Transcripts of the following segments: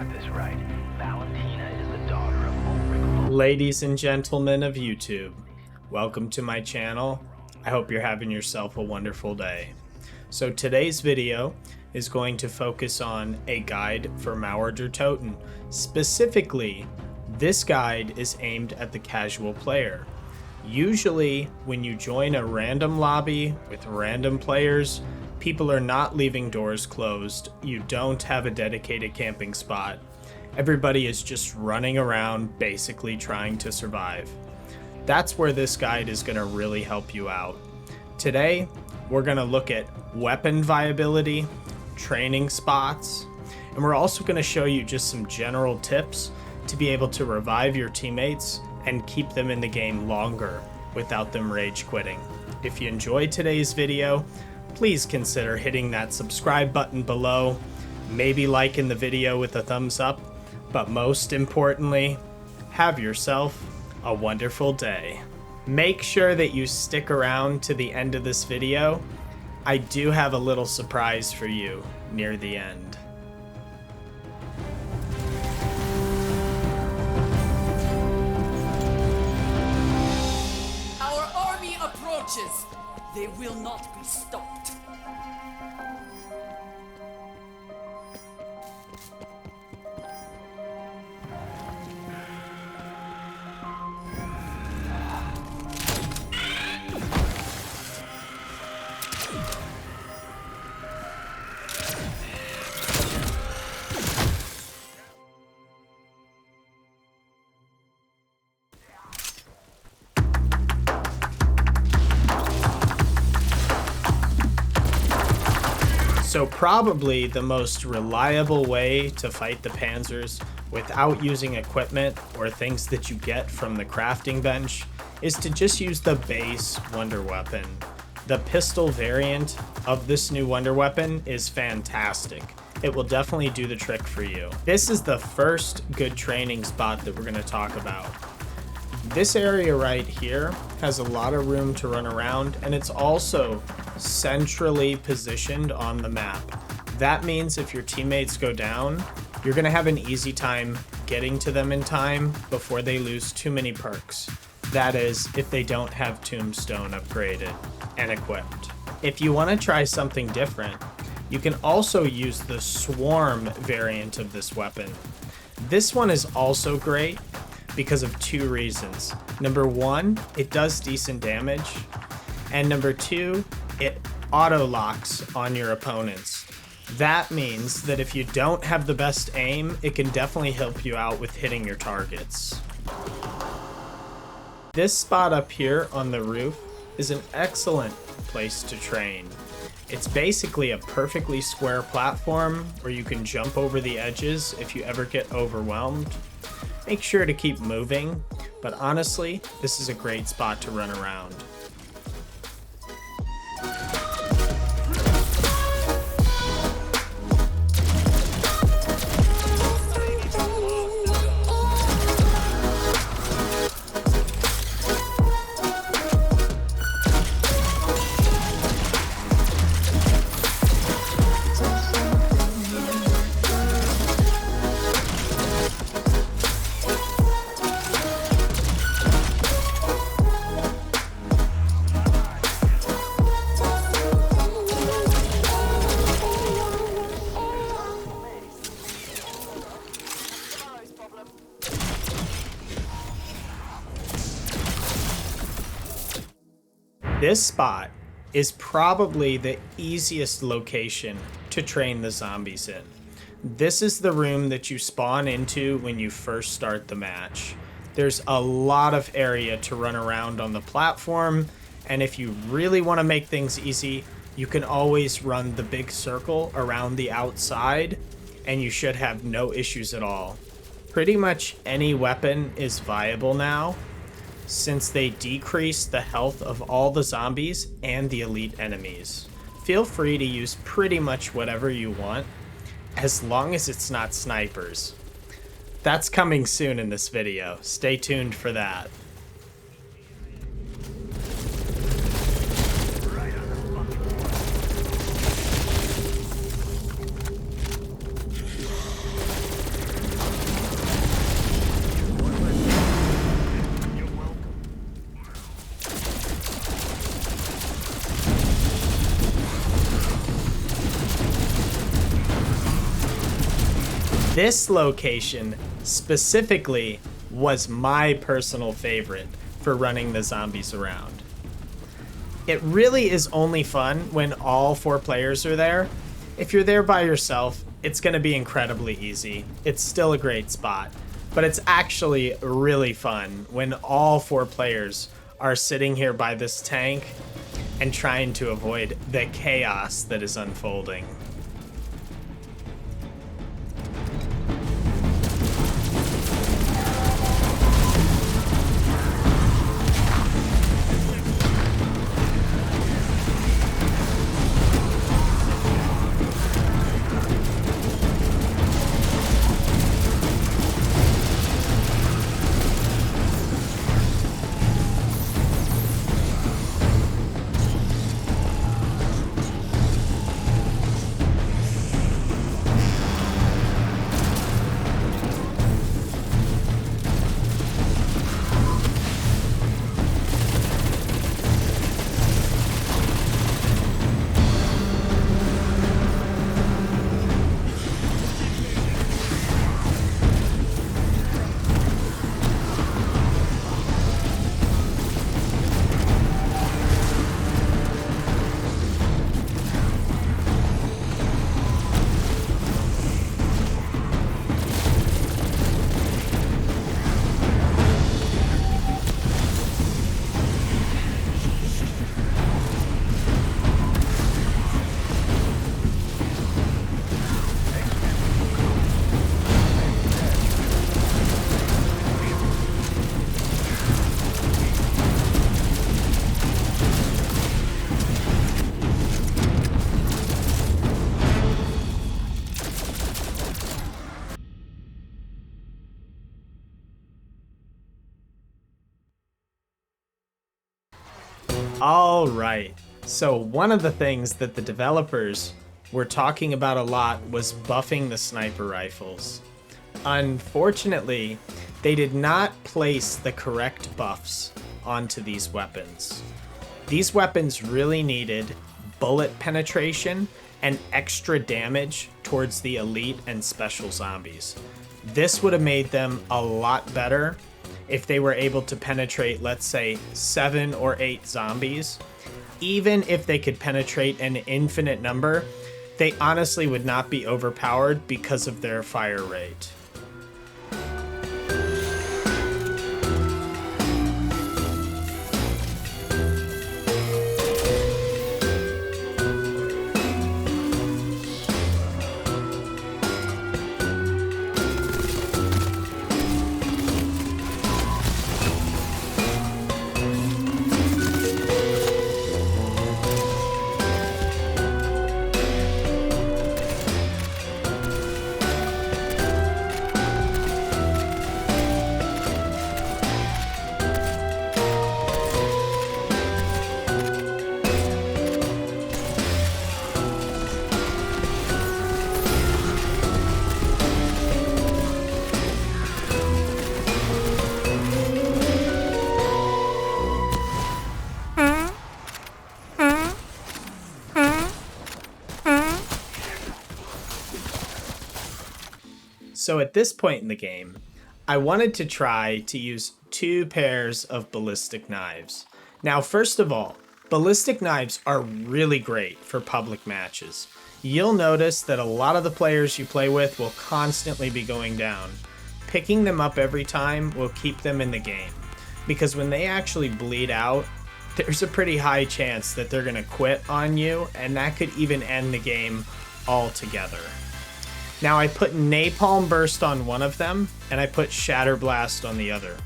got this right. Valentina is the daughter of Ulrich. Ladies and gentlemen of YouTube, welcome to my channel. I hope you're having yourself a wonderful day. So today's video is going to focus on a guide for Mauer Der Toten. Specifically, this guide is aimed at the casual player. Usually, when you join a random lobby with random players, people are not leaving doors closed, you don't have a dedicated camping spot. Everybody is just running around, basically trying to survive. That's where this guide is going to really help you out. Today, we're going to look at weapon viability, training spots, and we're also going to show you just some general tips to be able to revive your teammates and keep them in the game longer without them rage quitting. If you enjoyed today's video, please consider hitting that subscribe button below, maybe liking the video with a thumbs up, but most importantly, have yourself a wonderful day. Make sure that you stick around to the end of this video. I do have a little surprise for you near the end. Our army approaches. They will not be stopped. So probably the most reliable way to fight the Panzers without using equipment or things that you get from the crafting bench is to just use the base wonder weapon. The pistol variant of this new wonder weapon is fantastic. It will definitely do the trick for you. This is the first good training spot that we're going to talk about. This area right here has a lot of room to run around, and it's also centrally positioned on the map. That means if your teammates go down, you're going to have an easy time getting to them in time before they lose too many perks. That is, if they don't have Tombstone upgraded and equipped. If you want to try something different, you can also use the Swarm variant of this weapon. This one is also great because of two reasons. Number one, it does decent damage, and number two, it auto locks on your opponents. That means that if you don't have the best aim, it can definitely help you out with hitting your targets. This spot up here on the roof is an excellent place to train. It's basically a perfectly square platform where you can jump over the edges if you ever get overwhelmed. Make sure to keep moving, but honestly, this is a great spot to run around. This spot is probably the easiest location to train the zombies in. This is the room that you spawn into when you first start the match. There's a lot of area to run around on the platform, and if you really want to make things easy, you can always run the big circle around the outside, and you should have no issues at all. Pretty much any weapon is viable now, since they decrease the health of all the zombies and the elite enemies. Feel free to use pretty much whatever you want, as long as it's not snipers. That's coming soon in this video. Stay tuned for that. this location specifically was my personal favorite for running the zombies around. It really is only fun when all 4 players are there. If you're there by yourself, it's going to be incredibly easy. It's still a great spot, but it's actually really fun when all 4 players are sitting here by this tank and trying to avoid the chaos that is unfolding. All right, so one of the things that the developers were talking about a lot was buffing the sniper rifles. Unfortunately, they did not place the correct buffs onto these weapons. These weapons really needed bullet penetration and extra damage towards the elite and special zombies. This would have made them a lot better if they were able to penetrate, let's say, 7 or 8 zombies. Even if they could penetrate an infinite number, they honestly would not be overpowered because of their fire rate. So at this point in the game, I wanted to try to use 2 pairs of ballistic knives. Now, first of all, ballistic knives are really great for public matches. You'll notice that a lot of the players you play with will constantly be going down. Picking them up every time will keep them in the game, because when they actually bleed out, there's a pretty high chance that they're going to quit on you, and that could even end the game altogether. Now, I put Napalm Burst on one of them, and I put Shatter Blast on the other.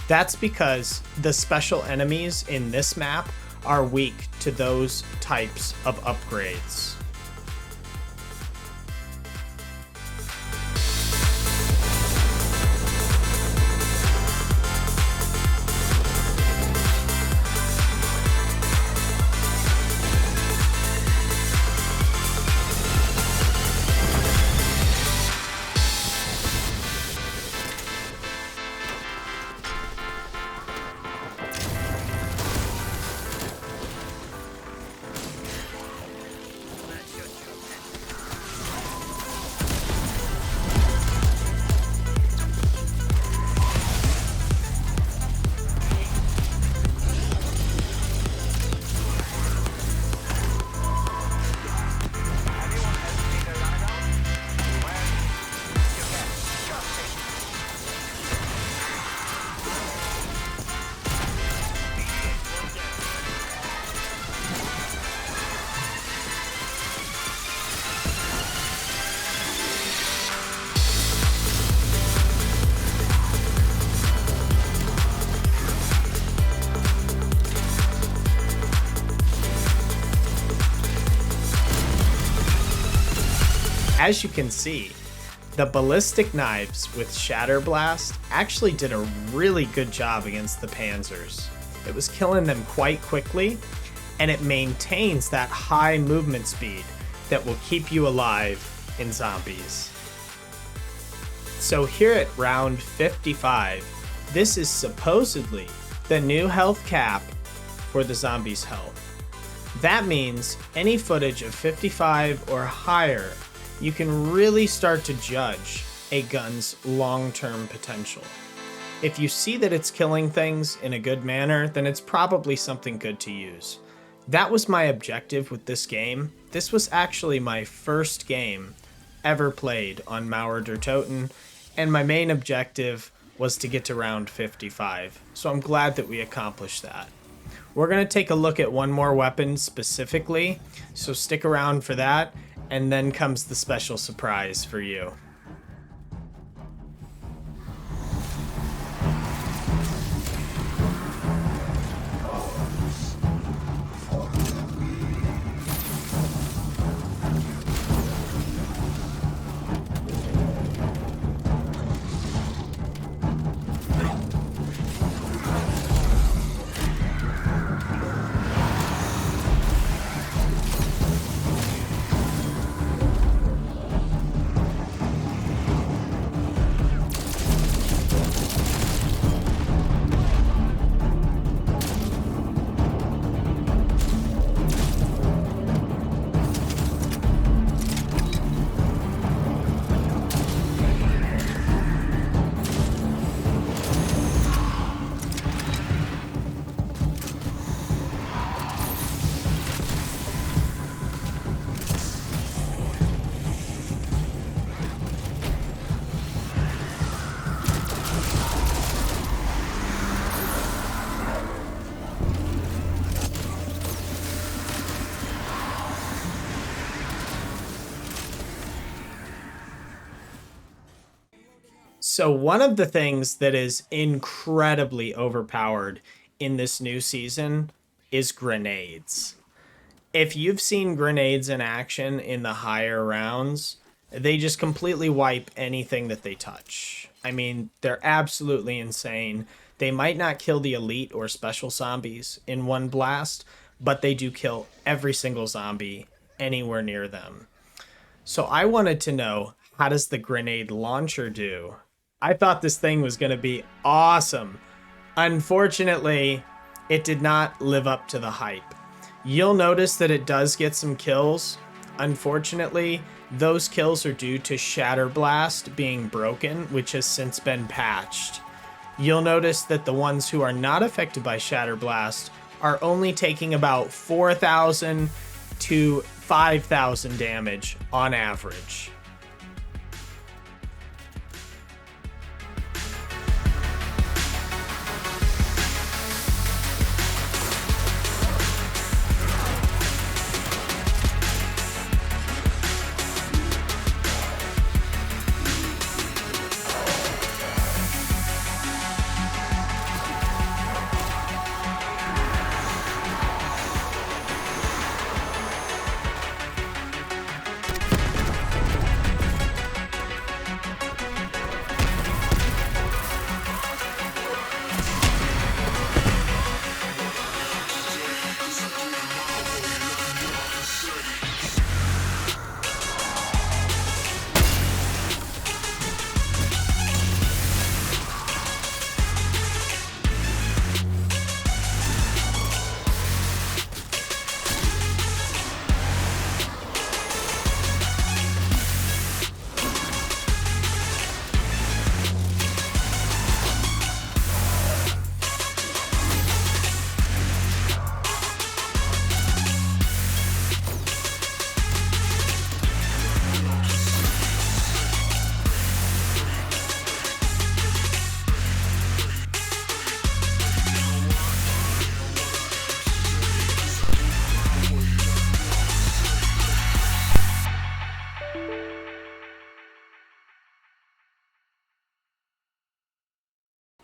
That's because the special enemies in this map are weak to those types of upgrades. as you can see, the ballistic knives with Shatter Blast actually did a really good job against the Panzers. It was killing them quite quickly, and it maintains that high movement speed that will keep you alive in zombies. So here at round 55, this is supposedly the new health cap for the zombies' health. That means any footage of 55 or higher, you can really start to judge a gun's long-term potential. If you see that it's killing things in a good manner, then it's probably something good to use. That was my objective with this game. This was actually my first game ever played on Mauer Der Toten, and my main objective was to get to round 55. So I'm glad that we accomplished that. We're going to take a look at one more weapon specifically, so stick around for that, and then comes the special surprise for you. So one of the things that is incredibly overpowered in this new season is grenades. If you've seen grenades in action in the higher rounds, they just completely wipe anything that they touch. I mean, they're absolutely insane. They might not kill the elite or special zombies in one blast, but they do kill every single zombie anywhere near them. So I wanted to know, how does the grenade launcher do? I thought this thing was going to be awesome. Unfortunately, it did not live up to the hype. You'll notice that it does get some kills. Unfortunately, those kills are due to Shatter Blast being broken, which has since been patched. You'll notice that the ones who are not affected by Shatter Blast are only taking about 4,000 to 5,000 damage on average.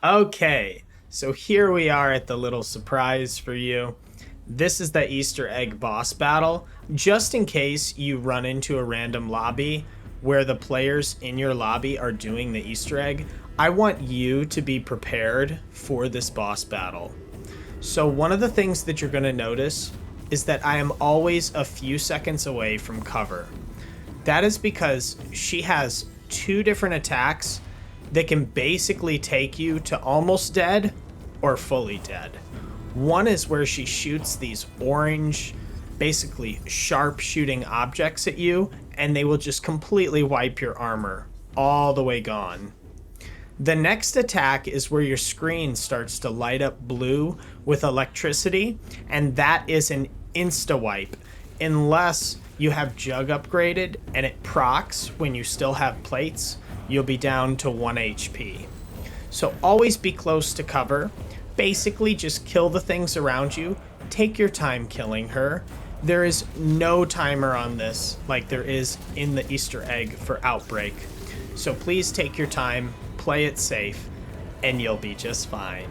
Okay, so here we are at the little surprise for you. This is the Easter egg boss battle. Just in case you run into a random lobby where the players in your lobby are doing the Easter egg, I want you to be prepared for this boss battle. So one of the things that you're going to notice is that I am always a few seconds away from cover. That is because she has 2 different attacks that can basically take you to almost dead or fully dead. One is where she shoots these orange, basically sharp shooting objects at you, and they will just completely wipe your armor, all the way gone. The next attack is where your screen starts to light up blue with electricity, and that is an insta-wipe, unless you have Jug upgraded and it procs when you still have plates. You'll be down to 1 HP. So always be close to cover. Basically just kill the things around you. Take your time killing her. There is no timer on this like there is in the Easter egg for Outbreak. So please take your time, play it safe, and you'll be just fine.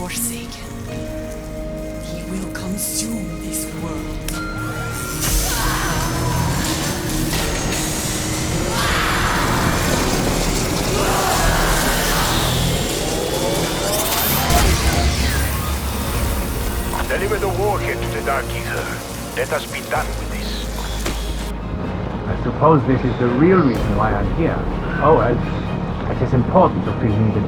forsaken. He will consume this world. Deliver the warhead to the Dark Ether. Let us be done with this. I suppose this is the real reason why I'm here. Oh, it is important to feel needed.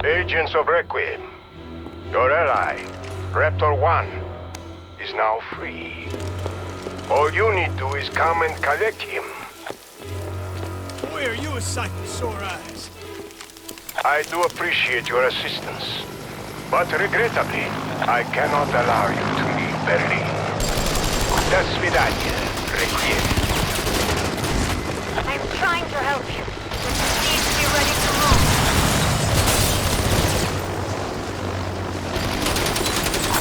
Agents of Requiem, your ally, Raptor 1, is now free. All you need to is come and collect him. Boy, are you a sight for sore eyes. I do appreciate your assistance, but regrettably, I cannot allow you to leave Berlin. До свидания, Requiem. I'm trying to help you. You need to be ready to move.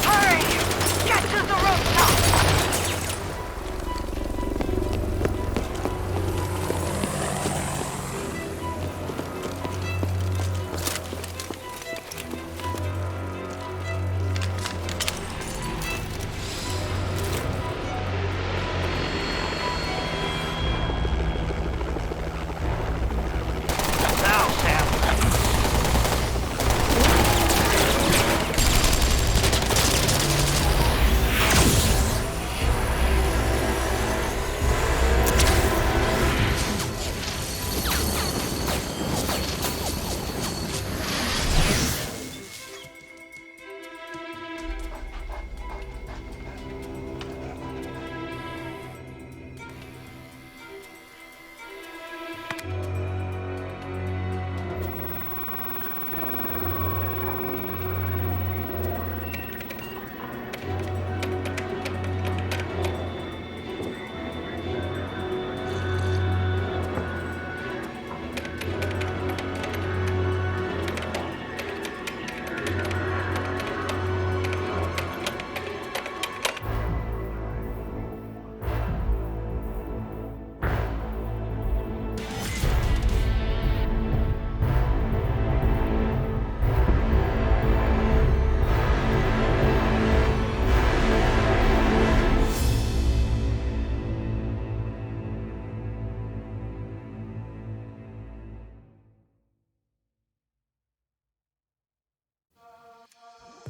Hurry! Get to the rooftop! Now, Sam.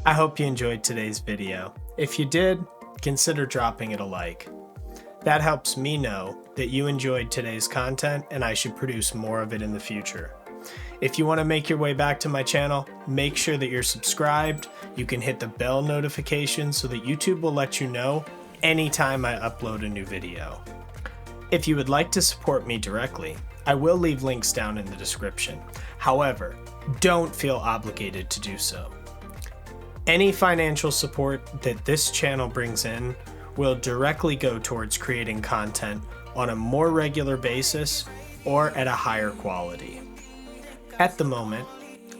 I hope you enjoyed today's video. If you did, consider dropping it a like. That helps me know that you enjoyed today's content and I should produce more of it in the future. If you want to make your way back to my channel, make sure that you're subscribed. You can hit the bell notification so that YouTube will let you know anytime I upload a new video. If you would like to support me directly, I will leave links down in the description. However, don't feel obligated to do so. Any financial support that this channel brings in will directly go towards creating content on a more regular basis or at a higher quality. At the moment,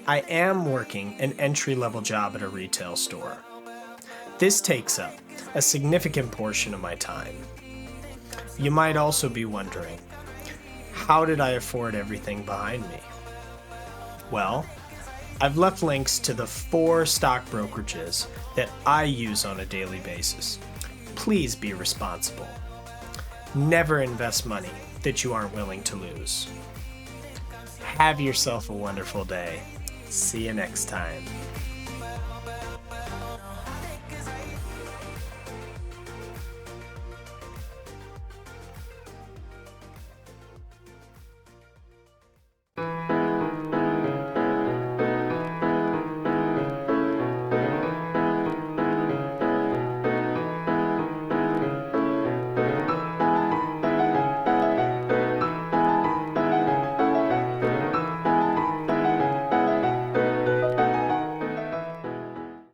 I am working an entry-level job at a retail store. This takes up a significant portion of my time. You might also be wondering, how did I afford everything behind me? Well, I've left links to the 4 stock brokerages that I use on a daily basis. Please be responsible. Never invest money that you aren't willing to lose. Have yourself a wonderful day. See you next time.